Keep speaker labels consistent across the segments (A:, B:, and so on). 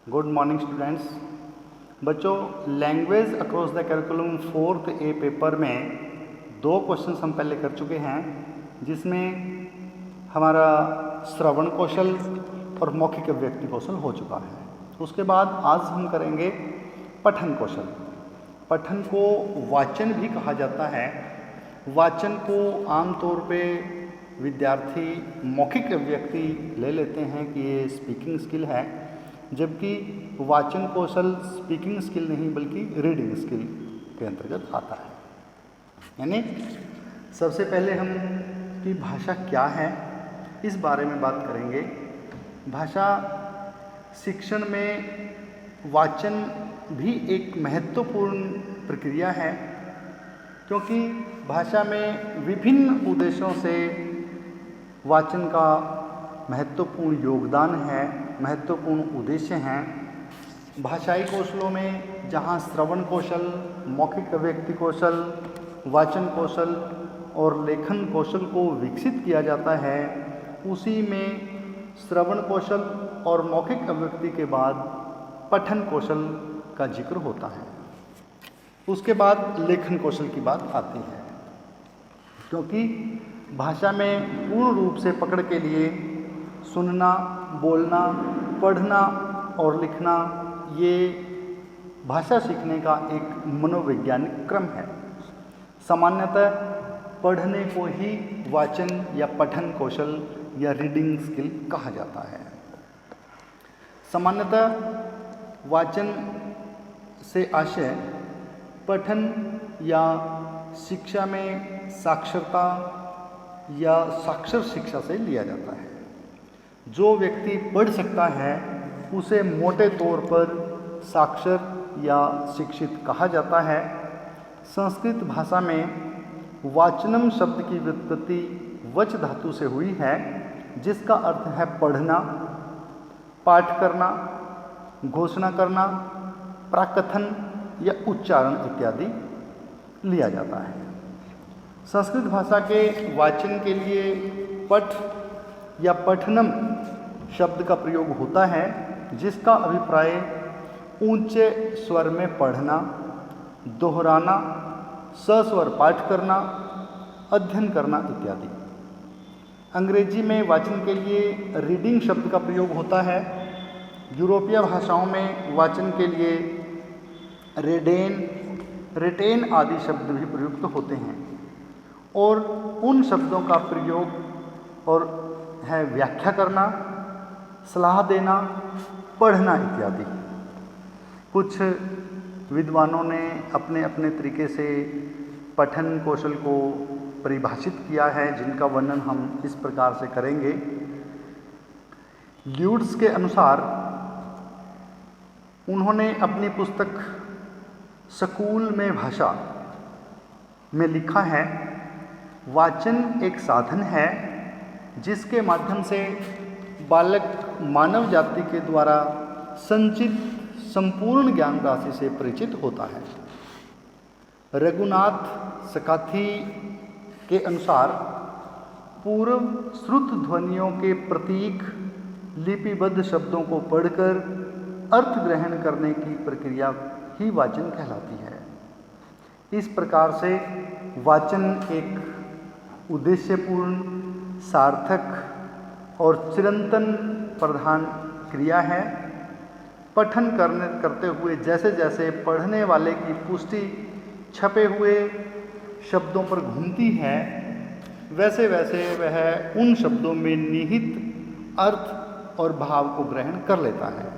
A: Good morning students. बच्चों, language across the curriculum 4th A paper में 2 question हम पहले कर चुके हैं, जिसमें हमारा श्रवण कौशल और मौखिक अभिव्यक्ति कौशल हो चुका है। उसके बाद आज हम करेंगे पठन कौशल। पठन को वाचन भी कहा जाता है। वाचन को आमतौर पे विद्यार्थी मौखिक अभिव्यक्ति ले लेते हैं कि ये स्पीकिंग स्किल है, जबकि वाचन कौशल स्पीकिंग स्किल नहीं बल्कि रीडिंग स्किल के अंतर्गत आता है। यानी सबसे पहले हम कि भाषा क्या है इस बारे में बात करेंगे। भाषा शिक्षण में वाचन भी एक महत्वपूर्ण प्रक्रिया है, क्योंकि भाषा में विभिन्न उद्देश्यों से वाचन का महत्वपूर्ण योगदान है, महत्वपूर्ण उद्देश्य हैं। भाषाई कौशलों में जहाँ श्रवण कौशल, मौखिक अभिव्यक्ति कौशल, वाचन कौशल और लेखन कौशल को विकसित किया जाता है, उसी में श्रवण कौशल और मौखिक अभिव्यक्ति के बाद पठन कौशल का जिक्र होता है। उसके बाद लेखन कौशल की बात आती है, क्योंकि भाषा में पूर्ण रूप से पकड़ के लिए सुनना, बोलना, पढ़ना और लिखना ये भाषा सीखने का एक मनोवैज्ञानिक क्रम है। सामान्यतः पढ़ने को ही वाचन या पठन कौशल या रीडिंग स्किल कहा जाता है। सामान्यतः वाचन से आशय पठन या शिक्षा में साक्षरता या साक्षर शिक्षा से लिया जाता है। जो व्यक्ति पढ़ सकता है उसे मोटे तौर पर साक्षर या शिक्षित कहा जाता है। संस्कृत भाषा में वाचनम शब्द की व्युत्पत्ति वच धातु से हुई है, जिसका अर्थ है पढ़ना, पाठ करना, घोषणा करना, प्राकथन या उच्चारण इत्यादि लिया जाता है। संस्कृत भाषा के वाचन के लिए पठ या पठनम शब्द का प्रयोग होता है, जिसका अभिप्राय ऊंचे स्वर में पढ़ना, दोहराना, सस्वर पाठ करना, अध्ययन करना इत्यादि। अंग्रेजी में वाचन के लिए रीडिंग शब्द का प्रयोग होता है। यूरोपीय भाषाओं में वाचन के लिए रेडेन, रिटेन आदि शब्द भी प्रयुक्त होते हैं, और उन शब्दों का प्रयोग और है व्याख्या करना, सलाह देना, पढ़ना इत्यादि। कुछ विद्वानों ने अपने अपने तरीके से पठन कौशल को परिभाषित किया है, जिनका वर्णन हम इस प्रकार से करेंगे। ल्यूड्स के अनुसार उन्होंने अपनी पुस्तक स्कूल में भाषा में लिखा है, वाचन एक साधन है जिसके माध्यम से बालक मानव जाति के द्वारा संचित संपूर्ण ज्ञान राशि से परिचित होता है। रघुनाथ सकाथी के अनुसार पूर्व श्रुत ध्वनियों के प्रतीक लिपिबद्ध शब्दों को पढ़कर अर्थ ग्रहण करने की प्रक्रिया ही वाचन कहलाती है। इस प्रकार से वाचन एक उद्देश्यपूर्ण, सार्थक और चिरंतन प्रधान क्रिया है। पठन करते हुए जैसे जैसे पढ़ने वाले की पुष्टि छपे हुए शब्दों पर घूमती है, वैसे वैसे वह उन शब्दों में निहित अर्थ और भाव को ग्रहण कर लेता है।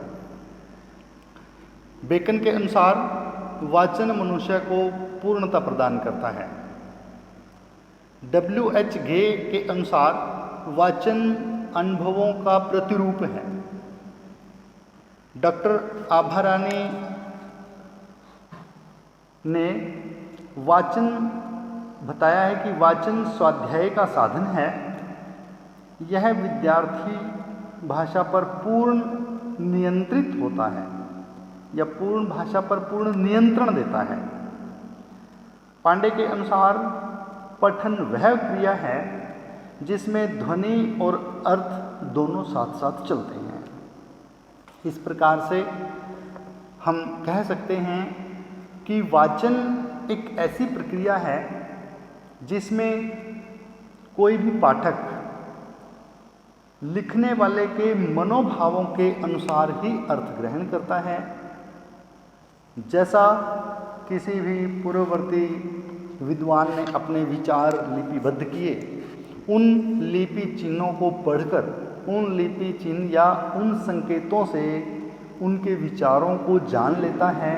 A: बेकन के अनुसार वाचन मनुष्य को पूर्णता प्रदान करता है। W.H. गे के अनुसार वाचन अनुभवों का प्रतिरूप है। डॉक्टर आभारानी ने वाचन बताया है कि वाचन स्वाध्याय का साधन है। यह विद्यार्थी भाषा पर पूर्ण नियंत्रित होता है या पूर्ण भाषा पर पूर्ण नियंत्रण देता है। पांडे के अनुसार पठन वह क्रिया है जिसमें ध्वनि और अर्थ दोनों साथ साथ चलते हैं। इस प्रकार से हम कह सकते हैं कि वाचन एक ऐसी प्रक्रिया है जिसमें कोई भी पाठक लिखने वाले के मनोभावों के अनुसार ही अर्थ ग्रहण करता है। जैसा किसी भी पूर्ववर्ती विद्वान ने अपने विचार लिपिबद्ध किए, उन लिपि चिन्हों को पढ़कर, उन लिपि चिन्ह या उन संकेतों से उनके विचारों को जान लेता है।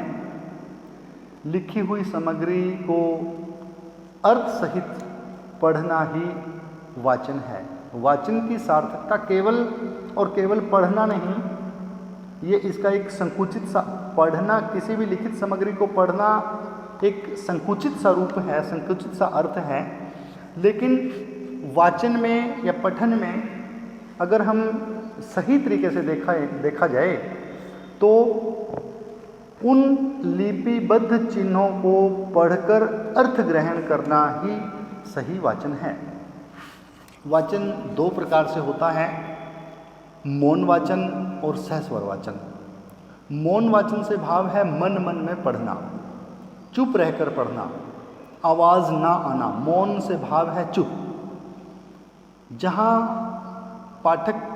A: लिखी हुई सामग्री को अर्थ सहित पढ़ना ही वाचन है। वाचन की सार्थकता केवल और केवल पढ़ना नहीं, ये इसका एक संकुचित सा पढ़ना, किसी भी लिखित सामग्री को पढ़ना एक संकुचित सा रूप है, संकुचित सा अर्थ है। लेकिन वाचन में या पठन में अगर हम सही तरीके से देखा जाए तो उन लिपिबद्ध चिन्हों को पढ़कर अर्थ ग्रहण करना ही सही वाचन है। वाचन दो प्रकार से होता है, मौन वाचन और सहस्वर वाचन। मौन वाचन से भाव है मन मन में पढ़ना, चुप रहकर पढ़ना, आवाज़ ना आना। मौन से भाव है चुप। जहाँ पाठक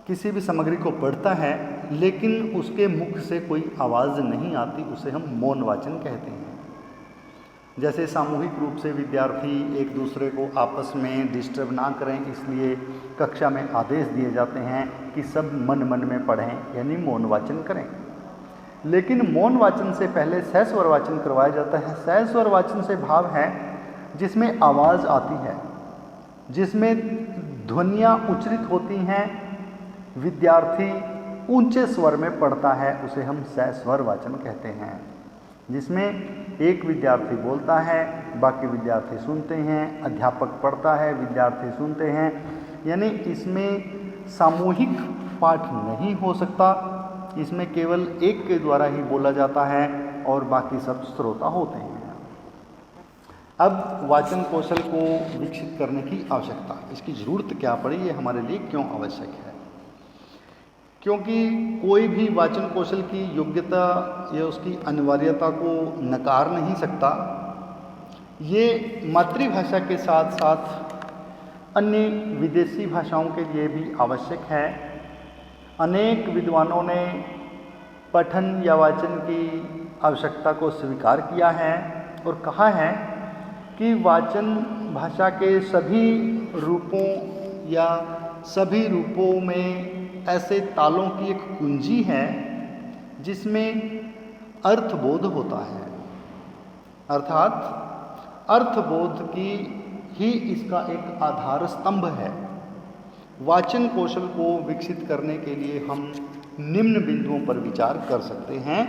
A: किसी भी सामग्री को पढ़ता है लेकिन उसके मुख से कोई आवाज़ नहीं आती, उसे हम मौन वाचन कहते हैं। जैसे सामूहिक रूप से विद्यार्थी एक दूसरे को आपस में डिस्टर्ब ना करें, इसलिए कक्षा में आदेश दिए जाते हैं कि सब मन मन में पढ़ें, यानी मौन वाचन करें। लेकिन मौन वाचन से पहले सहस्वर वाचन करवाया जाता है। सहस्वर वाचन से भाव है जिसमें आवाज़ आती है, जिसमें ध्वनियाँ उच्चरित होती हैं, विद्यार्थी ऊंचे स्वर में पढ़ता है, उसे हम सहस्वर वाचन कहते हैं। जिसमें एक विद्यार्थी बोलता है, बाकी विद्यार्थी सुनते हैं, अध्यापक पढ़ता है, विद्यार्थी सुनते हैं, यानी इसमें सामूहिक पाठ नहीं हो सकता। इसमें केवल एक के द्वारा ही बोला जाता है और बाकी सब श्रोता होते हैं। अब वाचन कौशल को विकसित करने की आवश्यकता, इसकी ज़रूरत क्या पड़ी, ये हमारे लिए क्यों आवश्यक है? क्योंकि कोई भी वाचन कौशल की योग्यता या उसकी अनिवार्यता को नकार नहीं सकता। ये मातृभाषा के साथ साथ अन्य विदेशी भाषाओं के लिए भी आवश्यक है। अनेक विद्वानों ने पठन या वाचन की आवश्यकता को स्वीकार किया है और कहा है कि वाचन भाषा के सभी रूपों या सभी रूपों में ऐसे तालों की एक कुंजी है जिसमें अर्थबोध होता है, अर्थात अर्थबोध की ही इसका एक आधार स्तंभ है। वाचन कौशल को विकसित करने के लिए हम निम्न बिंदुओं पर विचार कर सकते हैं।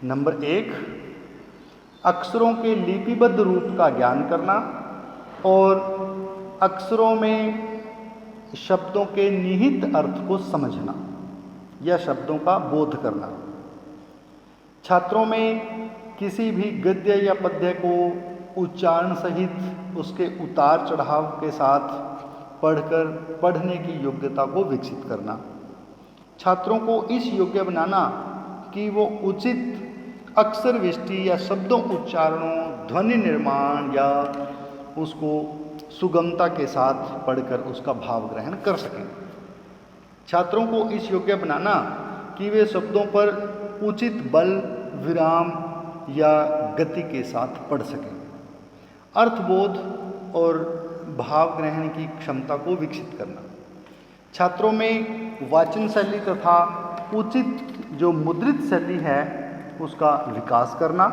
A: नंबर 1, अक्षरों के लिपिबद्ध रूप का ज्ञान करना और अक्षरों में शब्दों के निहित अर्थ को समझना या शब्दों का बोध करना। छात्रों में किसी भी गद्य या पद्य को उच्चारण सहित उसके उतार चढ़ाव के साथ पढ़कर पढ़ने की योग्यता को विकसित करना। छात्रों को इस योग्य बनाना कि वो उचित अक्षर विष्टि या शब्दों उच्चारणों, ध्वनि निर्माण या उसको सुगमता के साथ पढ़कर उसका भाव ग्रहण कर सकें। छात्रों को इस योग्य बनाना कि वे शब्दों पर उचित बल, विराम या गति के साथ पढ़ सकें। अर्थबोध और भाव ग्रहण की क्षमता को विकसित करना। छात्रों में वाचन शैली तथा उचित जो मुद्रित शैली है उसका विकास करना।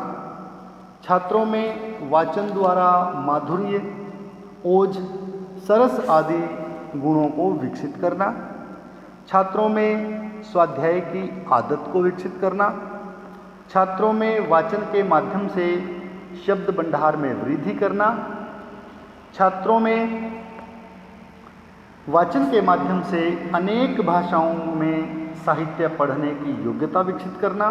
A: छात्रों में वाचन द्वारा माधुर्य, ओज, सरस आदि गुणों को विकसित करना। छात्रों में स्वाध्याय की आदत को विकसित करना। छात्रों में वाचन के माध्यम से शब्द भंडार में वृद्धि करना। छात्रों में वाचन के माध्यम से अनेक भाषाओं में साहित्य पढ़ने की योग्यता विकसित करना।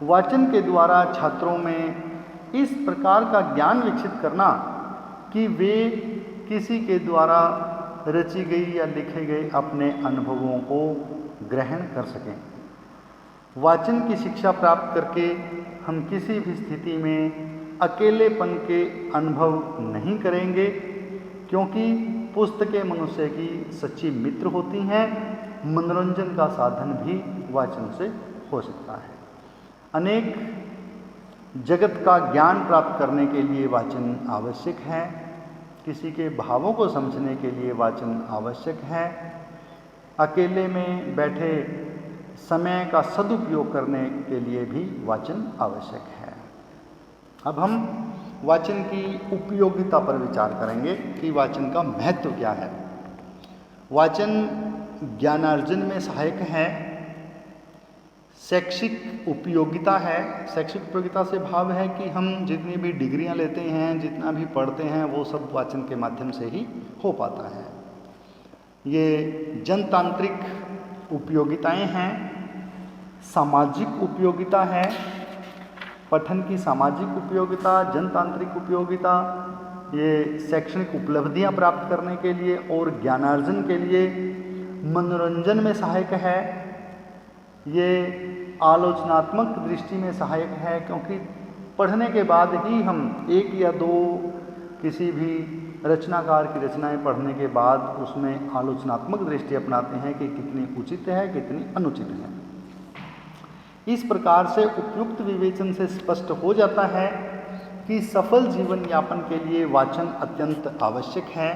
A: वाचन के द्वारा छात्रों में इस प्रकार का ज्ञान विकसित करना कि वे किसी के द्वारा रची गई या लिखे गए अपने अनुभवों को ग्रहण कर सकें। वाचन की शिक्षा प्राप्त करके हम किसी भी स्थिति में अकेलेपन के अनुभव नहीं करेंगे, क्योंकि पुस्तकें मनुष्य की सच्ची मित्र होती हैं। मनोरंजन का साधन भी वाचन से हो सकता है। अनेक जगत का ज्ञान प्राप्त करने के लिए वाचन आवश्यक है। किसी के भावों को समझने के लिए वाचन आवश्यक है। अकेले में बैठे समय का सदुपयोग करने के लिए भी वाचन आवश्यक है। अब हम वाचन की उपयोगिता पर विचार करेंगे कि वाचन का महत्व क्या है। वाचन ज्ञानार्जन में सहायक है। शैक्षिक उपयोगिता है। शैक्षिक उपयोगिता से भाव है कि हम जितनी भी डिग्रियां लेते हैं, जितना भी पढ़ते हैं, वो सब वाचन के माध्यम से ही हो पाता है। ये जनतांत्रिक उपयोगिताएं हैं। सामाजिक उपयोगिता है। पठन की सामाजिक उपयोगिता, जनतांत्रिक उपयोगिता, ये शैक्षणिक उपलब्धियां प्राप्त करने के लिए और ज्ञानार्जन के लिए, मनोरंजन में सहायक है। ये आलोचनात्मक दृष्टि में सहायक है, क्योंकि पढ़ने के बाद ही हम एक या दो किसी भी रचनाकार की रचनाएं पढ़ने के बाद उसमें आलोचनात्मक दृष्टि अपनाते हैं कि कितनी उचित है, कितनी अनुचित है। इस प्रकार से उपयुक्त विवेचन से स्पष्ट हो जाता है कि सफल जीवन यापन के लिए वाचन अत्यंत आवश्यक है।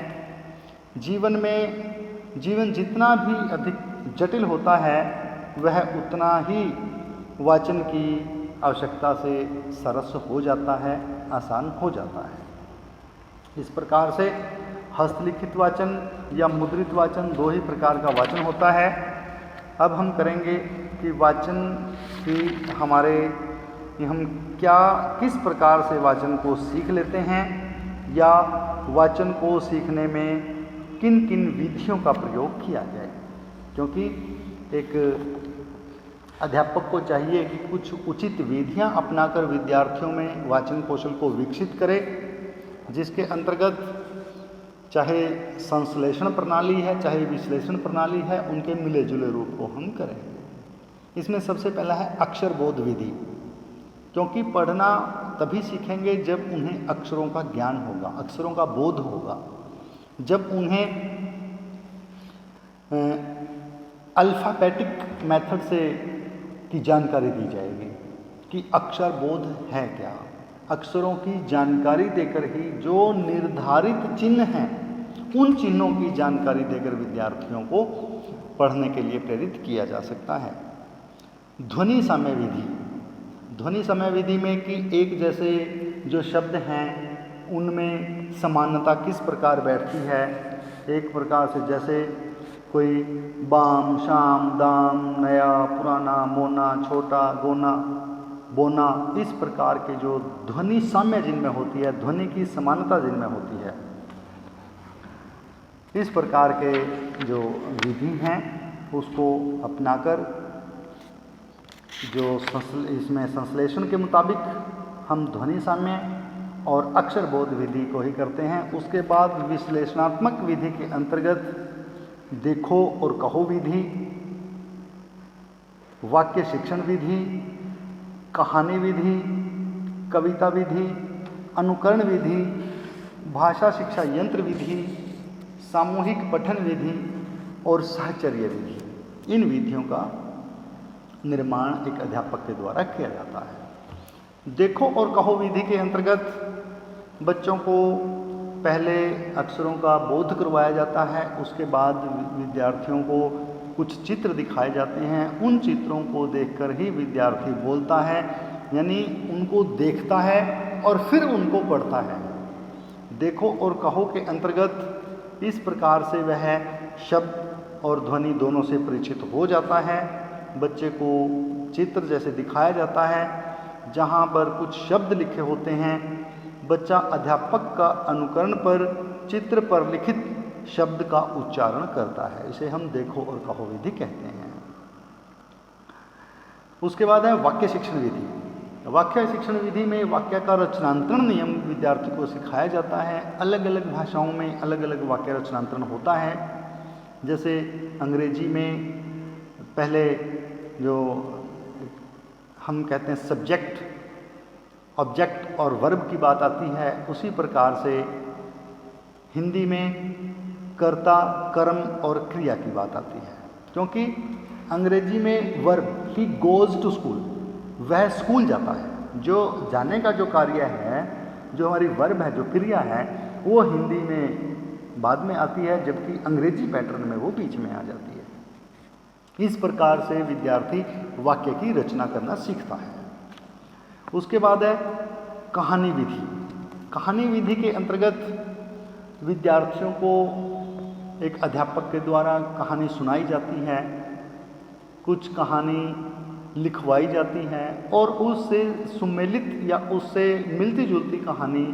A: जीवन जितना भी अधिक जटिल होता है, वह उतना ही वाचन की आवश्यकता से सरस हो जाता है, आसान हो जाता है। इस प्रकार से हस्तलिखित वाचन या मुद्रित वाचन, दो ही प्रकार का वाचन होता है। अब हम करेंगे कि वाचन की हम किस प्रकार से वाचन को सीख लेते हैं, या वाचन को सीखने में किन किन विधियों का प्रयोग किया जाए। क्योंकि एक अध्यापक को चाहिए कि कुछ उचित विधियां अपनाकर विद्यार्थियों में वाचन कौशल को विकसित करे, जिसके अंतर्गत चाहे संश्लेषण प्रणाली है, चाहे विश्लेषण प्रणाली है, उनके मिले जुले रूप को हम करें। इसमें सबसे पहला है अक्षर बोध विधि, क्योंकि पढ़ना तभी सीखेंगे जब उन्हें अक्षरों का ज्ञान होगा, अक्षरों का बोध होगा, जब उन्हें अल्फ़ाबेटिक मेथड से की जानकारी दी जाएगी कि अक्षर बोध है क्या। अक्षरों की जानकारी देकर ही जो निर्धारित चिन्ह हैं, उन चिन्हों की जानकारी देकर विद्यार्थियों को पढ़ने के लिए प्रेरित किया जा सकता है। ध्वनि समय विधि, ध्वनि समय विधि में कि एक जैसे जो शब्द हैं उनमें समानता किस प्रकार बैठती है। एक प्रकार से जैसे कोई बाम, शाम, दाम, नया, पुराना, मोना, छोटा, गोना, बोना, इस प्रकार के जो ध्वनि साम्य जिनमें होती है, ध्वनि की समानता जिनमें होती है, इस प्रकार के जो विधि हैं उसको अपनाकर जो इसमें संश्लेषण के मुताबिक हम ध्वनि साम्य और अक्षर बोध विधि को ही करते हैं। उसके बाद विश्लेषणात्मक विधि के अंतर्गत देखो और कहो विधि, वाक्य शिक्षण विधि, कहानी विधि, कविता विधि, अनुकरण विधि, भाषा शिक्षा यंत्र विधि, सामूहिक पठन विधि और साहचर्य विधि, इन विधियों का निर्माण एक अध्यापक के द्वारा किया जाता है। देखो और कहो विधि के अंतर्गत बच्चों को पहले अक्षरों का बोध करवाया जाता है, उसके बाद विद्यार्थियों को कुछ चित्र दिखाए जाते हैं। उन चित्रों को देखकर ही विद्यार्थी बोलता है, यानी उनको देखता है और फिर उनको पढ़ता है। देखो और कहो के अंतर्गत इस प्रकार से वह शब्द और ध्वनि दोनों से परिचित हो जाता है। बच्चे को चित्र जैसे दिखाया जाता है, जहाँ पर कुछ शब्द लिखे होते हैं, बच्चा अध्यापक का अनुकरण पर चित्र पर लिखित शब्द का उच्चारण करता है। इसे हम देखो और कहो विधि कहते हैं। उसके बाद है वाक्य शिक्षण विधि। वाक्य शिक्षण विधि में वाक्य का रचनांतरण नियम विद्यार्थी को सिखाया जाता है। अलग अलग भाषाओं में अलग अलग वाक्य रचनांतरण होता है। जैसे अंग्रेजी में पहले जो हम कहते हैं सब्जेक्ट, ऑब्जेक्ट और वर्ब की बात आती है, उसी प्रकार से हिंदी में कर्ता, कर्म और क्रिया की बात आती है। क्योंकि अंग्रेजी में वर्ब ही गोज़ टू स्कूल, वह स्कूल जाता है। जो जाने का जो कार्य है, जो हमारी वर्ब है, जो क्रिया है, वो हिंदी में बाद में आती है, जबकि अंग्रेजी पैटर्न में वो बीच में आ जाती है। इस प्रकार से विद्यार्थी वाक्य की रचना करना सीखता है। उसके बाद है कहानी विधि। कहानी विधि के अंतर्गत विद्यार्थियों को एक अध्यापक के द्वारा कहानी सुनाई जाती है, कुछ कहानी लिखवाई जाती है और उससे सुमेलित या उससे मिलती जुलती कहानी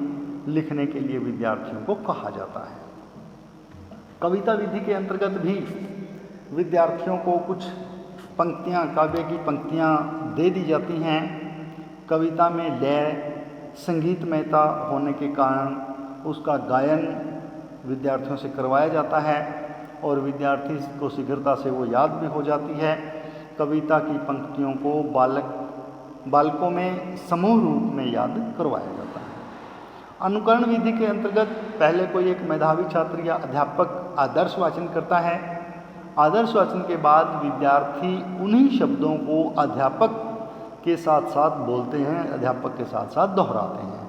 A: लिखने के लिए विद्यार्थियों को कहा जाता है। कविता विधि के अंतर्गत भी विद्यार्थियों को कुछ पंक्तियाँ, काव्य की पंक्तियाँ दे दी जाती हैं। कविता में लय, संगीतमयता होने के कारण उसका गायन विद्यार्थियों से करवाया जाता है और विद्यार्थी को शीघ्रता से वो याद भी हो जाती है। कविता की पंक्तियों को बालकों में समूह रूप में याद करवाया जाता है। अनुकरण विधि के अंतर्गत पहले कोई एक मेधावी छात्र या अध्यापक आदर्श वाचन करता है। आदर्श वाचन के बाद विद्यार्थी उन्हीं शब्दों को अध्यापक के साथ साथ बोलते हैं, अध्यापक के साथ साथ दोहराते हैं।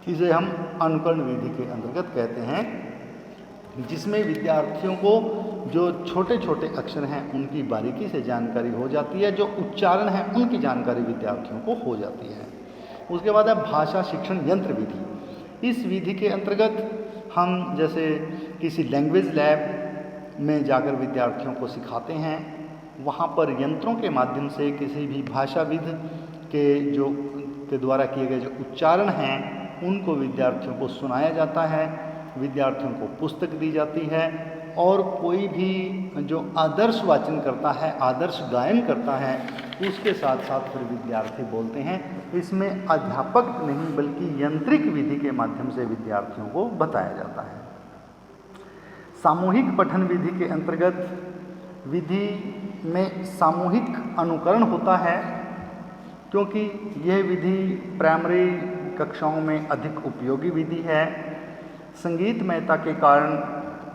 A: इसे हम अनुकरण विधि के अंतर्गत कहते हैं, जिसमें विद्यार्थियों को जो छोटे छोटे अक्षर हैं उनकी बारीकी से जानकारी हो जाती है, जो उच्चारण है उनकी जानकारी विद्यार्थियों को हो जाती है। उसके बाद है भाषा शिक्षण यंत्र विधि। इस विधि के अंतर्गत हम जैसे किसी लैंग्वेज लैब में जाकर विद्यार्थियों को सिखाते हैं, वहाँ पर यंत्रों के माध्यम से किसी भी भाषाविद के द्वारा किए गए जो उच्चारण हैं उनको विद्यार्थियों को सुनाया जाता है, विद्यार्थियों को पुस्तक दी जाती है और कोई भी जो आदर्श वाचन करता है, आदर्श गायन करता है, उसके साथ साथ फिर विद्यार्थी बोलते हैं। इसमें अध्यापक नहीं बल्कि यंत्रिक विधि के माध्यम से विद्यार्थियों को बताया जाता है। सामूहिक पठन विधि के अंतर्गत विधि में सामूहिक अनुकरण होता है, क्योंकि यह विधि प्राइमरी कक्षाओं में अधिक उपयोगी विधि है। संगीतमयता के कारण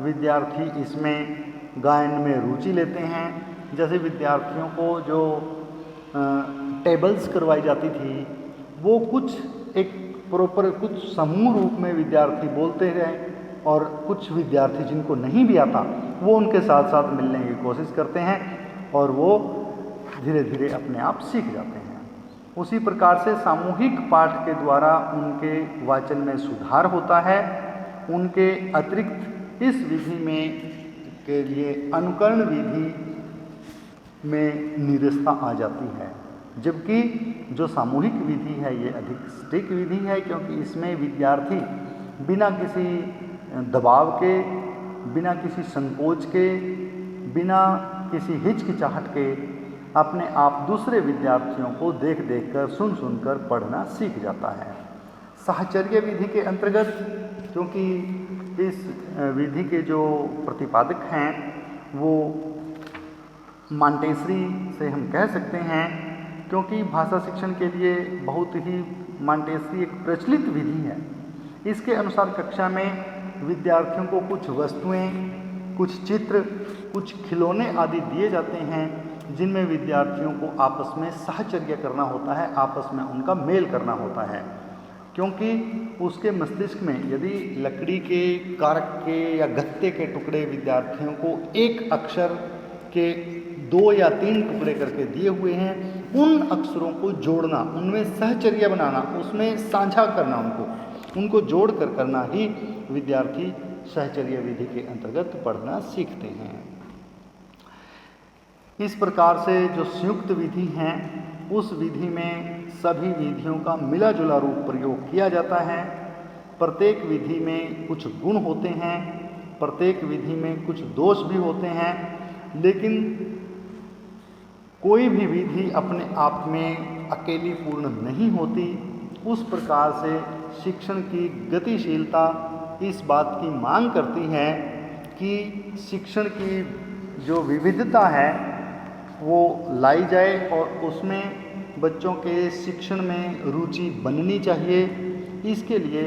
A: विद्यार्थी इसमें गायन में रुचि लेते हैं। जैसे विद्यार्थियों को जो टेबल्स करवाई जाती थी, वो कुछ एक प्रॉपर कुछ समूह रूप में विद्यार्थी बोलते रहे और कुछ विद्यार्थी जिनको नहीं भी आता वो उनके साथ साथ मिलने की कोशिश करते हैं और वो धीरे धीरे अपने आप सीख जाते हैं। उसी प्रकार से सामूहिक पाठ के द्वारा उनके वाचन में सुधार होता है। उनके अतिरिक्त इस विधि में के लिए अनुकरण विधि में नीरसता आ जाती है, जबकि जो सामूहिक विधि है ये अधिक सटीक विधि है, क्योंकि इसमें विद्यार्थी बिना किसी दबाव के, बिना किसी संकोच के, बिना किसी हिचकिचाहट के अपने आप दूसरे विद्यार्थियों को देख देख कर, सुन सुनकर पढ़ना सीख जाता है। साहचर्य विधि के अंतर्गत, क्योंकि इस विधि के जो प्रतिपादक हैं वो मॉन्टेसरी से हम कह सकते हैं, क्योंकि भाषा शिक्षण के लिए बहुत ही मॉन्टेसरी एक प्रचलित विधि है। इसके अनुसार कक्षा में विद्यार्थियों को कुछ वस्तुएं, कुछ चित्र, कुछ खिलौने आदि दिए जाते हैं, जिनमें विद्यार्थियों को आपस में साहचर्य करना होता है, आपस में उनका मेल करना होता है। क्योंकि उसके मस्तिष्क में यदि लकड़ी के, कारक के या गत्ते के टुकड़े विद्यार्थियों को एक अक्षर के 2 या 3 टुकड़े करके दिए हुए हैं, उन अक्षरों को जोड़ना, उनमें सहचर्य बनाना, उसमें साझा करना, उनको जोड़ कर करना ही विद्यार्थी सहचर्य विधि के अंतर्गत पढ़ना सीखते हैं। इस प्रकार से जो संयुक्त विधि हैं, उस विधि में सभी विधियों का मिला जुला रूप प्रयोग किया जाता है। प्रत्येक विधि में कुछ गुण होते हैं, प्रत्येक विधि में कुछ दोष भी होते हैं, लेकिन कोई भी विधि अपने आप में अकेली पूर्ण नहीं होती, उस प्रकार से शिक्षण की गतिशीलता इस बात की मांग करती है कि शिक्षण की जो विविधता है वो लाई जाए और उसमें बच्चों के शिक्षण में रुचि बननी चाहिए। इसके लिए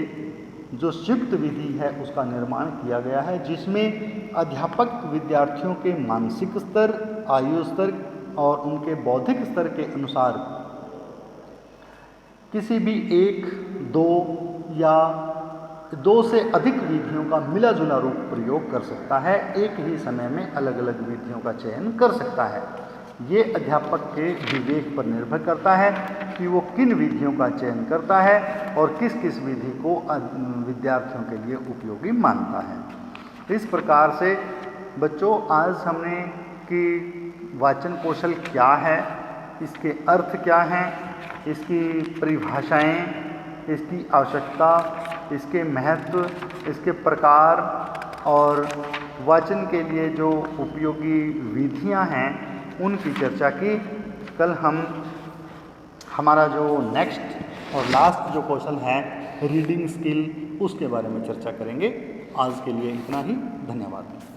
A: जो संयुक्त विधि है उसका निर्माण किया गया है, जिसमें अध्यापक विद्यार्थियों के मानसिक स्तर, आयु स्तर और उनके बौद्धिक स्तर के अनुसार किसी भी एक, दो या दो से अधिक विधियों का मिला जुला रूप प्रयोग कर सकता है। एक ही समय में अलग अलग विधियों का चयन कर सकता है। ये अध्यापक के विवेक पर निर्भर करता है कि वो किन विधियों का चयन करता है और किस किस विधि को विद्यार्थियों के लिए उपयोगी मानता है। इस प्रकार से बच्चों, आज हमने कि वाचन कौशल क्या है, इसके अर्थ क्या हैं, इसकी परिभाषाएं, इसकी आवश्यकता, इसके महत्व, इसके प्रकार और वाचन के लिए जो उपयोगी विधियां हैं उनकी चर्चा की। कल हम हमारा जो नेक्स्ट और लास्ट जो कौशल है रीडिंग स्किल, उसके बारे में चर्चा करेंगे। आज के लिए इतना ही। धन्यवाद।